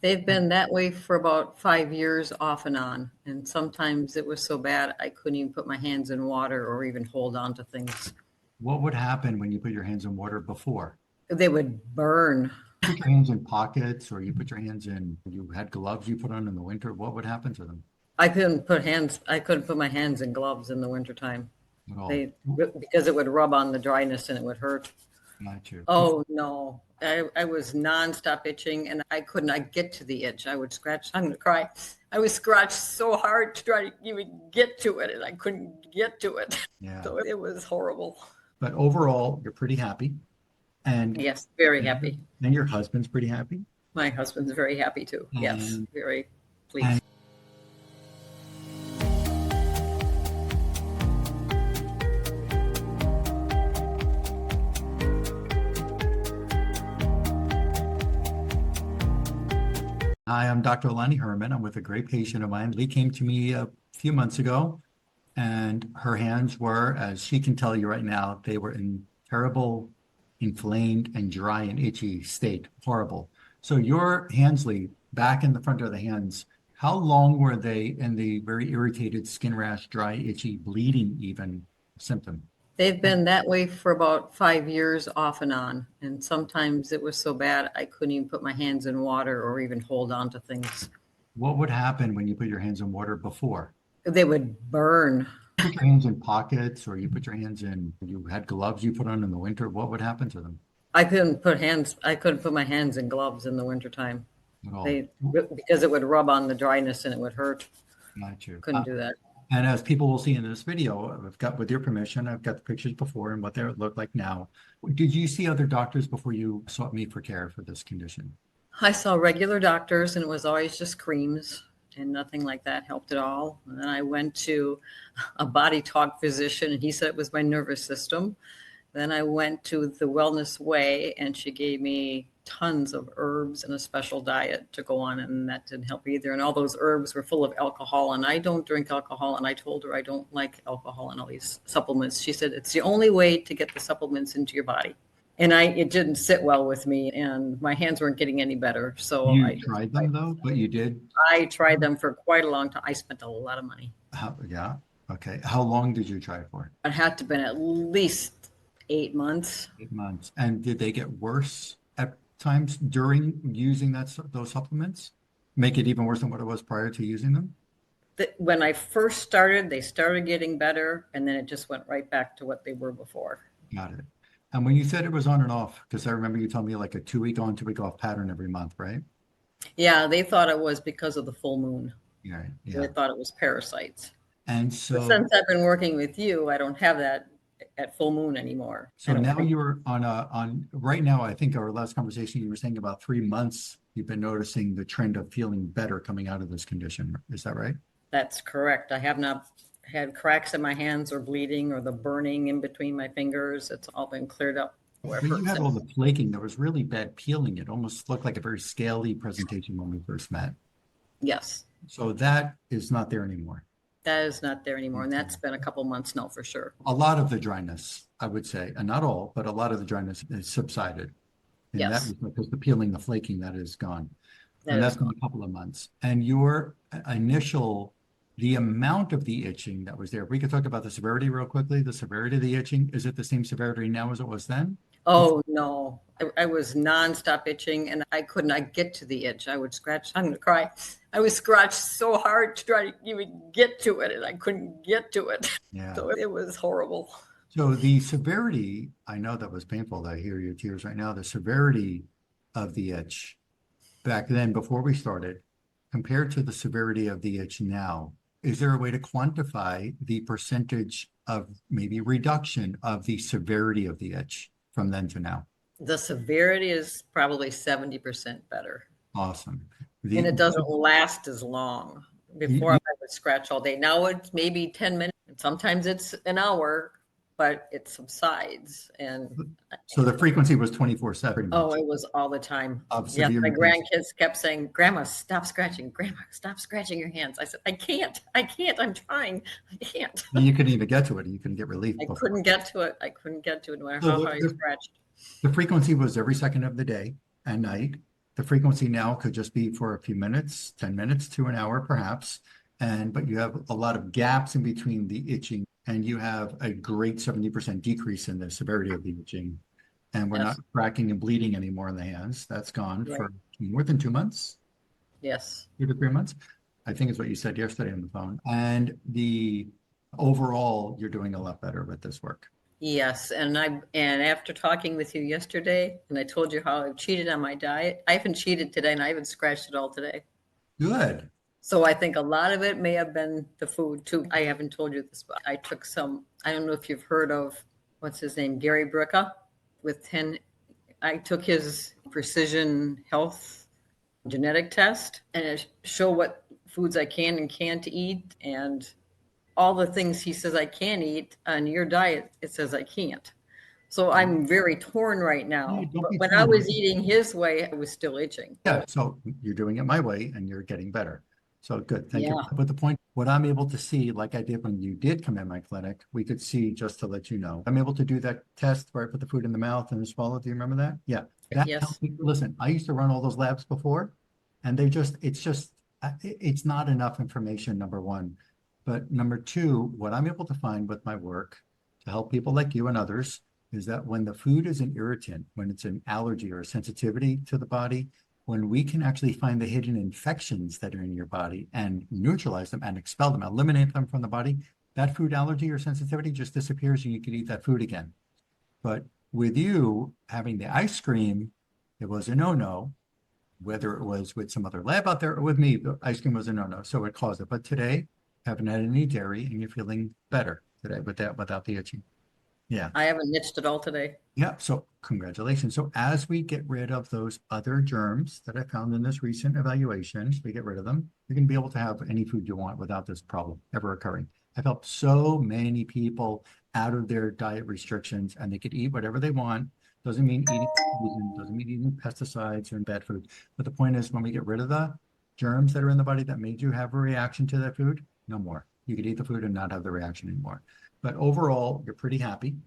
They've been that way for about 5 years off and on, and sometimes it was so bad I couldn't even put my hands in water or even hold on to things. What would happen when you put your hands in water before? They would burn. Put your hands in pockets, or you put your hands in, you had gloves you put on in the winter, what would happen to them I couldn't put my hands in gloves in the wintertime. at all? They Because it would rub on the dryness and it would hurt. Not you. Oh no. I was nonstop itching and I get to the itch. I would scratch, I'm gonna cry. I would scratch so hard to try to even get to it and I couldn't get to it. Yeah. So it was horrible. But overall, you're pretty happy. And Yes, very happy. and your husband's pretty happy. My husband's very happy too. Yes, very pleased. and- Hi, I'm Dr. Lonnie Herman. I'm with a great patient of mine. Lee came to me a few months ago, and her hands were, as she can tell you right now, they were in terrible, inflamed, and dry and itchy state. Horrible. So your hands, Lee, back in the front of the hands, how long were they in the very irritated skin rash, dry, itchy, bleeding even symptom? They've been that way for about 5 years off and on, and sometimes it was so bad I couldn't even put my hands in water or even hold on to things. What would happen when you put your hands in water before? They would burn. Put your hands in pockets, or you put your hands in, you had gloves you put on in the winter, what would happen to them I couldn't put my hands in gloves in the wintertime. at all? Because it would rub on the dryness and it would hurt. Not you. Couldn't do that. And as people will see in this video, with your permission, I've got the pictures before and what they look like now. Did you see other doctors before you sought me for care for this condition? I saw regular doctors and it was always just creams and nothing like that helped at all. And then I went to a body talk physician and he said it was my nervous system. Then I went to the Wellness Way and she gave me tons of herbs and a special diet to go on, and that didn't help either. And all those herbs were full of alcohol, and I don't drink alcohol. And I told her I don't like alcohol and all these supplements. She said it's the only way to get the supplements into your body. And it didn't sit well with me, and my hands weren't getting any better. So You tried them though, but you did? I tried them for quite a long time. I spent a lot of money. Yeah. Okay. How long did you try for? It had to have been at least 8 months. 8 months. And did they get worse at times during using those supplements? Make it even worse than what it was prior to using them? When I first started, they started getting better, and then it just went right back to what they were before. Got it. And when you said it was on and off, because I remember you told me like a 2-week on, 2-week off pattern every month, right? Yeah, they thought it was because of the full moon. Yeah. They thought it was parasites. And so But since I've been working with you, I don't have that at full moon anymore. So now you're on right now, I think our last conversation, you were saying about 3 months, you've been noticing the trend of feeling better coming out of this condition. Is that right? That's correct. I have not had cracks in my hands or bleeding or the burning in between my fingers. It's all been cleared up. But you had all the flaking. There was really bad peeling. It almost looked like a very scaly presentation when we first met. Yes. So that is not there anymore. That is not there anymore. And that's been a couple months now for sure. A lot of the dryness, I would say, and not all, but a lot of the dryness has subsided. And Yes. that was because the peeling, the flaking, that is gone. That And is that's been a couple of months. And your the amount of the itching that was there, we could talk about the severity real quickly. The severity of the itching, is it the same severity now as it was then? Oh no, I was nonstop itching and I couldn't get to the itch. I would scratch, I'm gonna cry. I would scratch so hard to try to even get to it and I couldn't get to it. Yeah. So it was horrible. So the severity, I know that was painful. I hear your tears right now. The severity of the itch back then, before we started, compared to the severity of the itch now, is there a way to quantify the percentage of maybe reduction of the severity of the itch from then to now? The severity is probably 70% better. Awesome. And it doesn't last as long. Before I would scratch all day. Now it's maybe 10 minutes. Sometimes it's an hour, but it subsides. And so the frequency was 24/7. oh, it was all the time. Of Yes, severe my intense. grandkids kept saying, Grandma, stop scratching. Grandma, stop scratching your hands. I said, I can't. I'm trying. I can't. And you couldn't even get to it. You couldn't get relief. I before. couldn't get to it. No matter So how hard I scratched. The frequency was every second of the day and night. The frequency now could just be for a few minutes, 10 minutes to an hour perhaps. But you have a lot of gaps in between the itching, and you have a great 70% decrease in the severity of the itching. And we're not Yes. cracking and bleeding anymore in the hands. That's gone Right. for more than 2 months, Yes. 2 to 3 months. I think is what you said yesterday on the phone. And the overall, you're doing a lot better with this work. Yes. And after talking with you yesterday, and I told you how I've cheated on my diet, I haven't cheated today and I haven't scratched it all today. Good. So I think a lot of it may have been the food too. I haven't told you this, but I took some, I don't know if you've heard of, what's his name, Gary Bricka with 10. I took his precision health genetic test and it show what foods I can and can't eat, and all the things he says I can eat on your diet, it says I can't. So I'm very torn right now. Don't But be when I torn. was eating his way, I was still itching. Yeah, so you're doing it my way and you're getting better. So good, thank you. Yeah. But the point, what I'm able to see, like I did when you did come in my clinic, we could see just to let you know. I'm able to do that test where I put the food in the mouth and swallow. Do you remember that? Yeah. That Yes. helped me. Listen, I used to run all those labs before, and it's not enough information, number one. But number two, what I'm able to find with my work to help people like you and others is that when the food is an irritant, when it's an allergy or a sensitivity to the body, when we can actually find the hidden infections that are in your body and neutralize them and expel them, eliminate them from the body, that food allergy or sensitivity just disappears and you can eat that food again. But with you having the ice cream, it was a no-no. Whether it was with some other lab out there or with me, the ice cream was a no-no, so it caused it. But today, haven't had any dairy and you're feeling better today with that, without the itching. Yeah. I haven't itched at all today. Yeah, so congratulations. So as we get rid of those other germs that I found in this recent evaluation, we get rid of them, you're going to be able to have any food you want without this problem ever occurring. I've helped so many people out of their diet restrictions, and they could eat whatever they want. Doesn't mean eating poison, doesn't mean eating pesticides or bad food. But the point is, when we get rid of the germs that are in the body that made you have a reaction to that food, no more. You could eat the food and not have the reaction anymore. But overall, you're pretty happy.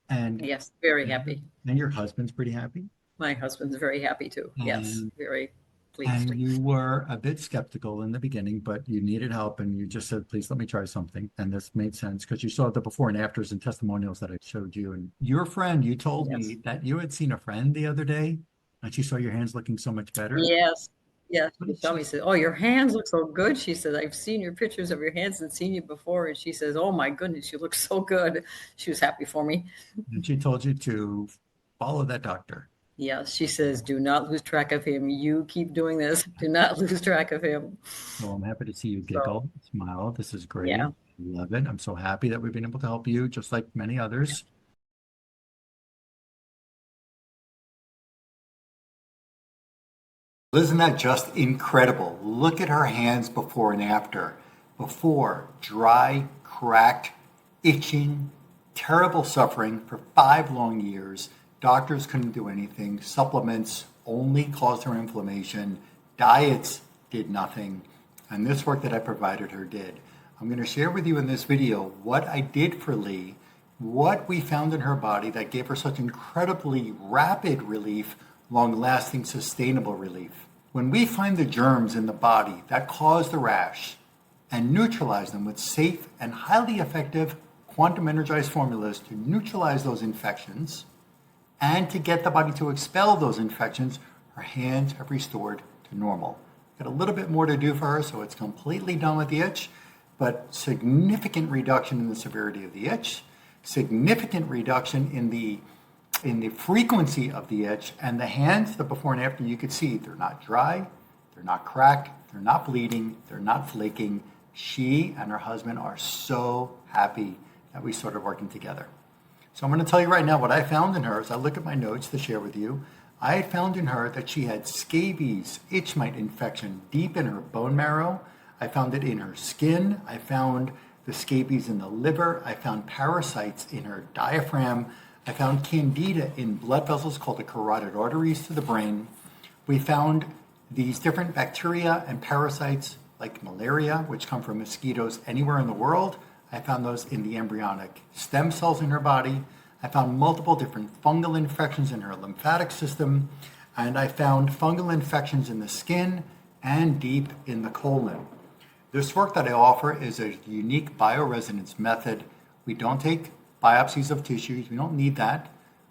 And Yes, very happy. And your husband's pretty happy. My husband's very happy too. Yes, very pleased. And you were a bit skeptical in the beginning, but you needed help and you just said, please let me try something. And this made sense because you saw the before and afters and testimonials that I showed you. And your friend, you told me that you had seen a friend the other day and she saw your hands looking so much better. Yes. Yes. She told me, said, oh, your hands look so good. She said, I've seen your pictures of your hands and seen you before. And she says, oh my goodness, you look so good. She was happy for me. And she told you to follow that doctor. Yes, she says, do not lose track of him. You keep doing this. Do not lose track of him. Well, I'm happy to see you giggle, smile. This is great. Yeah. I love it. I'm so happy that we've been able to help you, just like many others. Isn't that just incredible? Look at her hands before and after. Before, dry, cracked, itching, terrible suffering for 5 long years. Doctors couldn't do anything. Supplements only caused her inflammation. Diets did nothing. And this work that I provided her did. I'm going to share with you in this video what I did for Lee, what we found in her body that gave her such incredibly rapid relief, long-lasting, sustainable relief. When we find the germs in the body that cause the rash and neutralize them with safe and highly effective quantum energized formulas to neutralize those infections and to get the body to expel those infections, her hands have restored to normal. Got a little bit more to do for her, so it's completely done with the itch, but significant reduction in the severity of the itch, significant reduction in the frequency of the itch, and the hands, the before and after, you could see they're not dry, they're not cracked, they're not bleeding, they're not flaking. She and her husband are so happy that we started working together. So I'm going to tell you right now what I found in her as I look at my notes to share with you. I had found in her that she had scabies, itch mite infection deep in her bone marrow. I found it in her skin. I found the scabies in the liver. I found parasites in her diaphragm. I found candida in blood vessels called the carotid arteries to the brain. We found these different bacteria and parasites like malaria, which come from mosquitoes anywhere in the world. I found those in the embryonic stem cells in her body. I found multiple different fungal infections in her lymphatic system. And I found fungal infections in the skin and deep in the colon. This work that I offer is a unique bioresonance method. We don't take biopsies of tissues. We don't need that.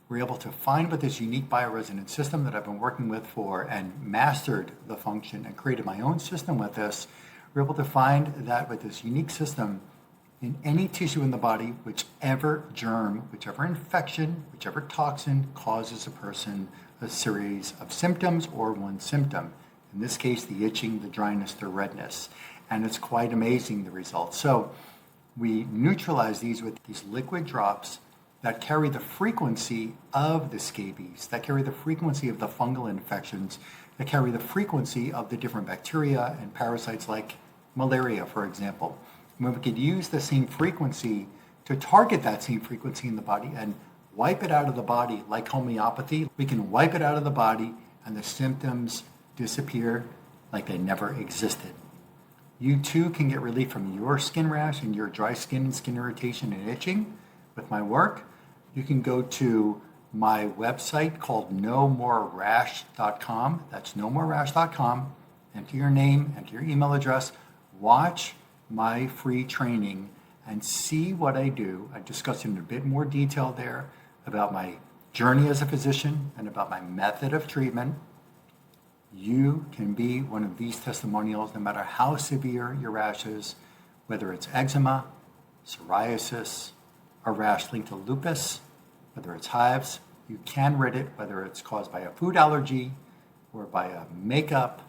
We're able to find with this unique bioresonance system that I've been working with for and mastered the function and created my own system with this. We're able to find that with this unique system in any tissue in the body, whichever germ, whichever infection, whichever toxin causes a person a series of symptoms or one symptom. In this case, the itching, the dryness, the redness. And it's quite amazing, the results. So we neutralize these with these liquid drops that carry the frequency of the scabies, that carry the frequency of the fungal infections, that carry the frequency of the different bacteria and parasites like malaria, for example. When we could use the same frequency to target that same frequency in the body and wipe it out of the body like homeopathy, we can wipe it out of the body and the symptoms disappear like they never existed. You too can get relief from your skin rash and your dry skin and skin irritation and itching with my work. You can go to my website called nomorerash.com. That's nomorerash.com. Enter your name, enter your email address, watch my free training and see what I do. I discuss in a bit more detail there about my journey as a physician and about my method of treatment. You can be one of these testimonials no matter how severe your rash is, whether it's eczema, psoriasis, a rash linked to lupus, whether it's hives. You can rid it, whether it's caused by a food allergy or by a makeup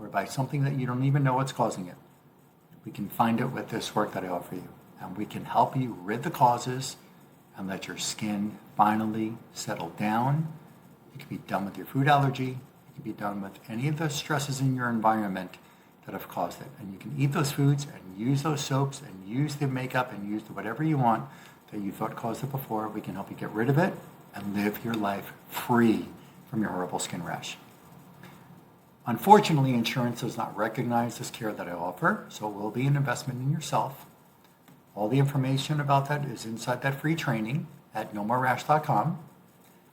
or by something that you don't even know what's causing it. We can find it with this work that I offer you. And we can help you rid the causes and let your skin finally settle down. You can be done with your food allergy. You can be done with any of the stresses in your environment that have caused it. And you can eat those foods and use those soaps and use the makeup and use whatever you want that you thought caused it before. We can help you get rid of it and live your life free from your horrible skin rash. Unfortunately, insurance does not recognize this care that I offer, so it will be an investment in yourself. All the information about that is inside that free training at nomorerash.com.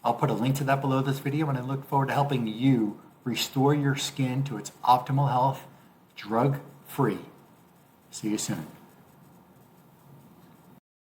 I'll put a link to that below this video, and I look forward to helping you restore your skin to its optimal health, drug-free. See you soon.